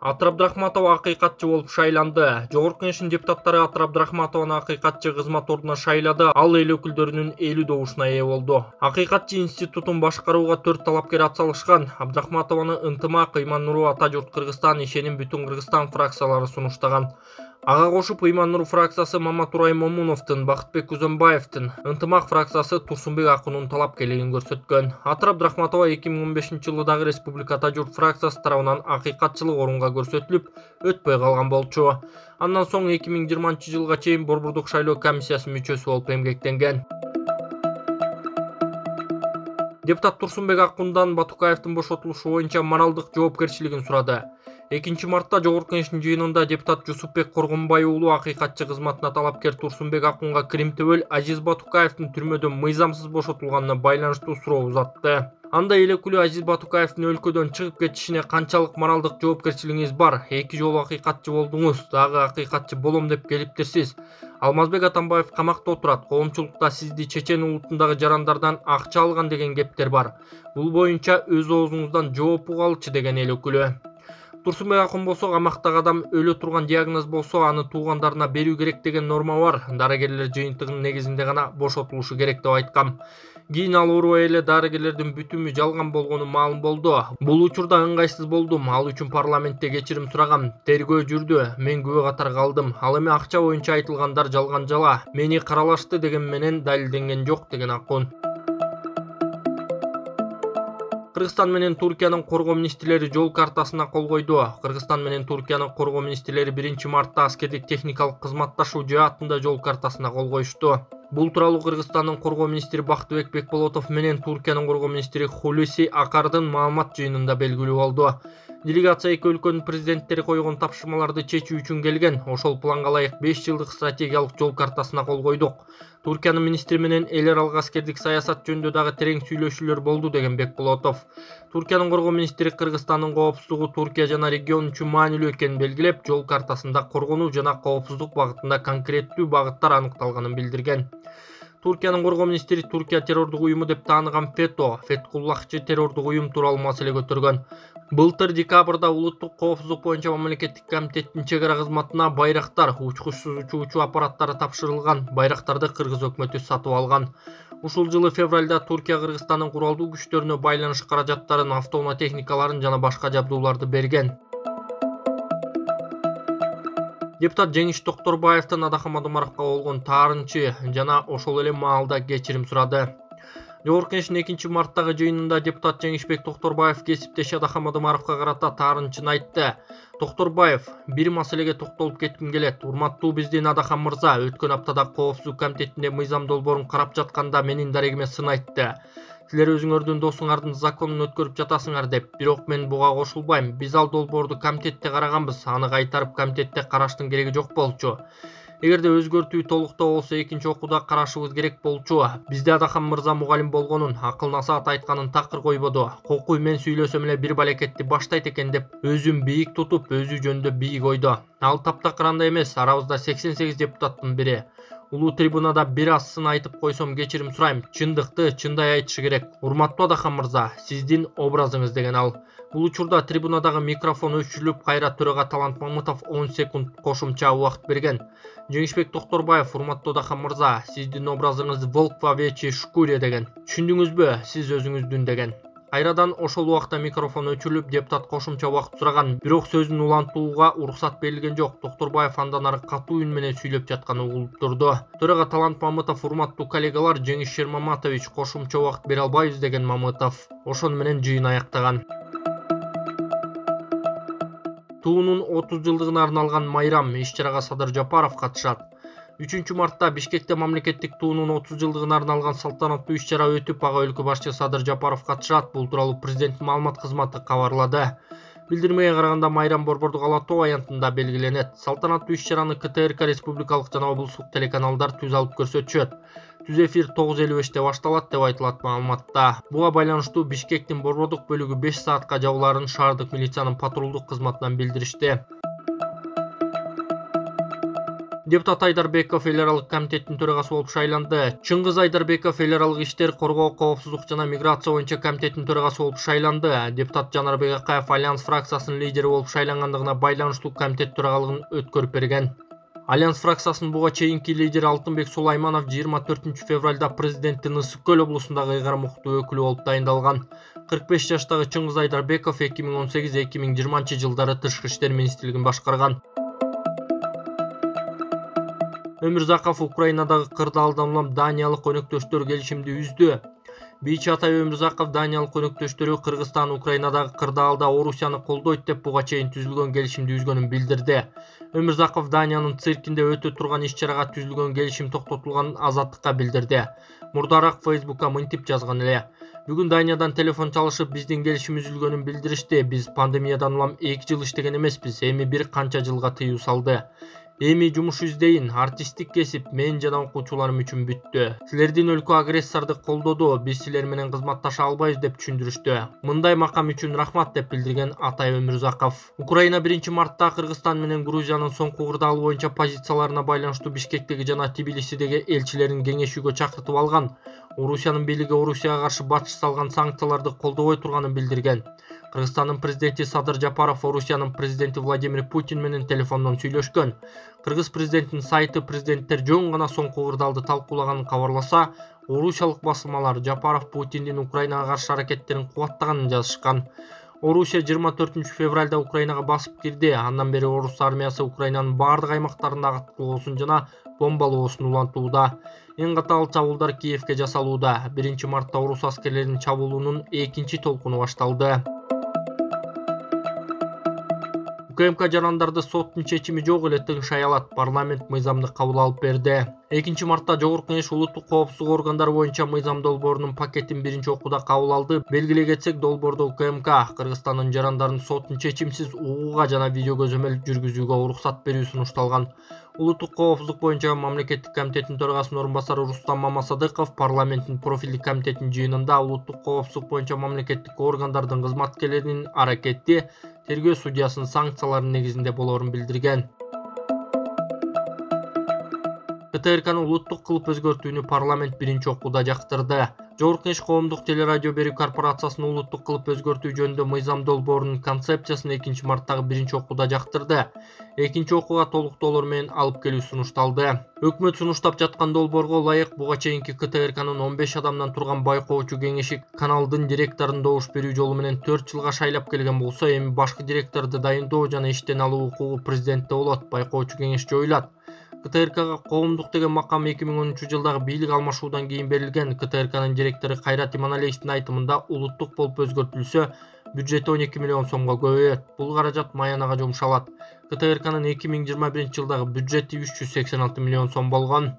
Атыр Абдрахматова акыйкатчы болуп шайланды. Жогорку Кеңештин депутаттары Атыр Абдрахматованы акыйкатчы кызмат ордуна шайлады. Ал эл өкүлдөрүнүн 50 добушуна ээ болду. Акыйкатчы институтун башкарууга 4 талапкер атсалышкан. Абдрахматованы Ынтымак, Ыйман Нуру, Ата журт Кыргызстан, Ишеним Бүтүн Кыргызстан фракциялары сунуштаган. Ага кошуп Ыйман Нуру фракциясы Маматурай Момуновдун, Бакытбек Күзөнбаевдин, Ынтымак фракциясы Турсунбек Акунун талапкерлигин көрсөткөн. Атыр Абдрахматова 2015 жылы Республика Ата журт фракциясы тарабынан акыйкатчылык орунга көрсөтүлүп, өтпөй калган болчу. Андан соң 2020 жылга чейин Борбордук шайлоо комиссиясынын мүчөсү болуп эмгектенген. Депутат Турсунбек Акундан Батукаевдин бошотулушу боюнча моралдык жоопкерчилигин сурады. 2 мартта Жогорку Кеңештин жыйынында депутат Жусупбек Коргонбай уулу акыйкатчы кызматына талапкер Турсунбек Акунга Крим төбөл Азиз Батукаевдин түрмөдөн мыйзамсыз бошотулганына байланыштуу суроо узатты. Анда эл өкүлү Азиз Батукаевдин өлкөдөн чыгып кетишине канчалык моралдык жоопкерчилигиңиз бар? 2 жолу акыйкатчы болдуңуз, дагы акыйкатчы болом деп келиптирсиз. Алмазбек Атамбаев камакта отурат. Коомчулукта сизди чечен улутундагы жарандардан акча алган деген кептер бар. Бул боюнча өз оозуңуздан жооп угалычы деген эл өкүлү. Турсунбек Акун болсо камактагы адам өлө турган диагноз болсо аны туугандарына берүү керек деген норма бар. Дарыгерлер жыйынтыгынын негизинде гана бошотулушу керек деп айткан. Кийин ал оорубай эле дарыгерлердин бүтүмү жалган болгону маалым болду. Бул учурда ыңгайсыз болдум. Ал үчүн парламентте кечирим сурагам. Тергөө жүрдү. Мен күбө катары калдым. Ал эми акча боюнча айтылгандар жалган жала. Мени каралашты деген менен далилденген жок деген Акун. Кыргызстан менен Туркиянын коргоо министрлери жол картасына кол койду. Кыргызстан менен Туркиянын коргоо министрлери 1 мартта аскердик техникалык кызматташуу жаатында жол картасына кол коюшту. Бул тууралуу Кыргызстандын коргоо министри Бактыбек Бекболотов менен Туркиянын коргоо министри Хулуси Акардын маалымат жыйынында белгилүү болду. Делегация эки өлкөнүн президенттери койгон тапшырмаларды чечүү үчүн келген. Ошол планга ылайык 5 жылдык стратегиялык жол картасына кол койдук. Туркиянын министри менен эл аралык аскердик саясат жөнүндө дагы терең сүйлөшүүлөр болду деген Бекболотов. Туркиянын коргоо министри Кыргызстандын коопсуздугу Туркия жана регион үчүн маанилүү экенин белгилеп, жол картасында коргонуу жана коопсуздук багытында конкреттүү багыттар аныкталганын билдирген. Туркиянын коргоо министри Туркия террордук уюму деп тааныган Фетхуллахчы террордук уюм тууралуу маселе көтөргөн. Былтыр декабрда улуттук коопсуздук боюнча мамлекеттик комитеттин чек ара кызматына байрактар, учкучсуз учуучу аппараттары тапшырылган. Байрактарды Кыргыз өкмөтү сатып алган. Ушул жылы февралда Туркия Кыргызстандын куралдуу күчтөрүнө байланыш каражаттарын, автоунаа техникаларын жана башка жабдууларды берген. Депутат Жеңиш Токторбаевдин Адахам Адымаровго болгон таарынчы жана ошол эле маалда кечирим сурады. Жогорку Кеңештин 2 марттагы жыйынында депутат Жеңишбек Токторбаев кесиптеши Адахам Адымаровго карата таарынчын айтты. Токторбаев: бир маселеге токтолуп кетким келет. Урматтуу биздин Адахам мырза, өткөн аптада коопсуздук комитетинде мыйзам долбоорун карап жатканда менин дарегиме сын айтты. Силер өзүңөрдүн досуңардын законун өткөрүп жатасыңар деп. Бирок мен буга кошулбайм. Биз ал долбоорду комитетте караганбыз. Аны кайтарып комитетте караштын кереги жок болчу. Эгерде өзгөртүү толуктоо болсо экинчи окууда карашыбыз керек болчу. Бизде Адахам мырза мугалим болгонун, акыл насаат айтканын такыр койбоду. Кокуй мен сүйлөсөм эле бир балекетти баштайт экен деп өзүн бийик тутуп, өзү жөнүндө бийик ойдо. Ал таптакыранда эмес, арабызда 88 депутаттын бири. Улуу трибунада бир аз сын айтып койсом кечирим сурайм. Чындыкты чындай айтышы керек. Урматтуу Адахам мырза, сиздин образыңыз деген ал. Бул учурда трибунадагы микрофон өчүрүлүп, кайра төрага Талант Мамытов 10 секунд кошумча убакыт берген. Жеңишбек Токторбаев: урматтуу Адахам мырза, сиздин образыңыз волк в овечьей шкуре деген. Түшүндүңүзбү? Сиз өзүңүздүн деген. Кайрадан ошол убакта микрофон өчүрүлүп, депутат кошумча убакыт сураган, бирок сөзүн улантууга уруксат берилген жок. Токторбаев андан ары катуу үн менен сүйлөп жатканы угулуп турду. Төрага Талант Мамытов: урматтуу коллегалар, Жеңиш Шермаматович, кошумча убакыт бере албайбыз деген Мамытов. Ошону менен жыйын аяктаган. Туунун 30 жылдыгына арналган майрам иш-чарага Садыр Жапаров катышат. 3 мартта Бишкекте мамлекеттик туунун 30 жылдыгына арналган салтанаттуу иш-чара өтүп, ага өлкө башчысы Садыр Жапаров катышат. Бул тууралуу президенттин маалымат кызматы кабарлады. Билдирмеге караганда майрам Борбордук Ала Тоо аянтында белгиленет. Салтанаттуу иш-чараны КТРК республикалык жана облустук телеканалдар түз алып көрсөтүшөт. Түз эфир 9:55-те башталат деп айтылат маалыматта. Буга байланыштуу Бишкектин Борбордук бөлүгү 5 саатка жабыларын шаардык милициянын патрулдук кызматынан билдиришти. Депутат Айдарбеков эл аралык комитеттин төрагасы болуп шайланды. Чыңгыз Айдарбеков эл аралык иштер, коргоо, коопсуздук жана миграция боюнча комитеттин төрагасы болуп шайланды. Депутат Жанарбек Акаев Альянс фракциясынын лидери болуп шайлангандыгына байланыштуу комитет төрагалыгын өткөрүп берген. Альянс фракциясынын буга чейинки лидери Алтынбек Сулайманов 24 февралда президенттин Ысык Көл облусундагы ыйгарым укуктуу өкүлү болуп дайындалган. 45 жаштагы Чыңгыз Айдарбеков 2018-2020 жылдары Тышкы иштер министрлигин башкарган. Өмүрзаков Украинадагы кырдаалдан улам Даниялык өнөктөштөр келишимди үздү. Бийчи Атай Өмүрзаков Даниялык өнөктөштөрү Кыргызстан Украинадагы кырдаалда Орусияны колдойт деп буга чейин түзүлгөн келишимди үзгөнүн билдирди. Өмүрзаков Даниянын циркинде өтө турган иш-чарага түзүлгөн келишим токтотулганын Азаттыкка билдирди. Мурдараак Facebook'ка мынтип жазган эле. Бүгүн Даниядан телефон чалышып, биздин келишим үзүлгөнүн билдиришти. Биз пандемиядан улам 2 жыл иштеген эмеспиз, эми бир канча жылга тыюу салды. Эми жумуш издейин, артисттик кесип мен жана окуучуларым үчүн бүттү. Силердин өлкө агрессорду колдоду, биз силер менен кызматташа албайбыз деп түшүндүрүштү. Мындай макам үчүн рахмат деп билдирген Атай Өмүрзаков. Украина 1-мартта Кыргызстан менен Грузиянын соңку кырдаалы боюнча позицияларына байланыштуу Бишкектеги жана Тбилисидеги элчилерин кеңешүүгө чакыртып алган. Орусиянын бийлиги Орусияга каршы батыш салган санкцияларды колдобой турганын билдирген. Кыргызстандын президенти Садыр Жапаров Орусиянын президенти Владимир Путин менен телефондон сүйлөшкөн. Кыргыз президентинин сайты президенттер жөн гана соңку кырдаалды талкуулаганын кабарласа, орусиялык басылмалар Жапаров Путиндин Украинага каршы аракеттерин кубаттаганын жазышкан. Орусия 24 февралда Украинага басып кирди. Андан бери орус армиясы Украинанын бардык аймактарында аткылоосун жана бомбалоосун улантууда. Эң катаал чабуулдар Киевке жасалууда. 1-мартта орус аскерлеринин чабуулунун 2-чи толкуну башталды. УКМК жарандарды соттун чечими жок эле тыгышай алат. Парламент мыйзамды кабыл алып берди. 2-мартта Жогорку Кеңеш улуттук коопсуздук органдары боюнча мыйзам долбоорунун пакетин 1-окууда кабыл алды. Белгилей кетсек, долбоордо УКМК Кыргызстандын жарандарын соттун чечимсиз угууга жана видео көзөмөл жүргүзүүгө уруксат берүү сунушталган. Улуттук коопсуздук боюнча мамлекеттик комитеттин төрагасынын орун басары Рустам Мамасадыков парламенттин профилдик комитетинин жыйынында улуттук коопсуздук боюнча мамлекеттик органдардын кызматкерлеринин аракети тергөө судьясынын санкцияларынын негизинде болоорун билдирген. КТРКнын улуттук кылып өзгөртүүнү парламент 1-окууда жактырды. Жогорку Кеңеш коомдук телерадио берүү корпорациясынын улуттук кылып өзгөртүү жөнүндө мыйзам долбоорунун концепциясын 2-марттагы 1-окууда жактырды. 2-окууга толуктоолор менен алып келүү сунушталды. Өкмөт сунуштап жаткан долбоорго ылайык буга чейинки КТРКнын 15 адамдан турган байкоочу кеңеши каналдын директорун добуш берүү жолу менен 4 жылга шайлап келген болсо, эми башкы директорду дайындоо жана иштен алуу укугу президентте болот. Байкоочу кеңеш жоюлат. КТРКга коомдук деген макам 2010 жылдагы бийлик алмашуудан кийин берилген. КТРКнын директору Кайрат Иманалиевдин айтымында улуттук болуп өзгөртүлсө, бюджети 12 миллион сомго көбөйөт. Бул каражат маянага жумшалат. КТРКнын 2021 жылдагы бюджети 386 миллион сом болгон.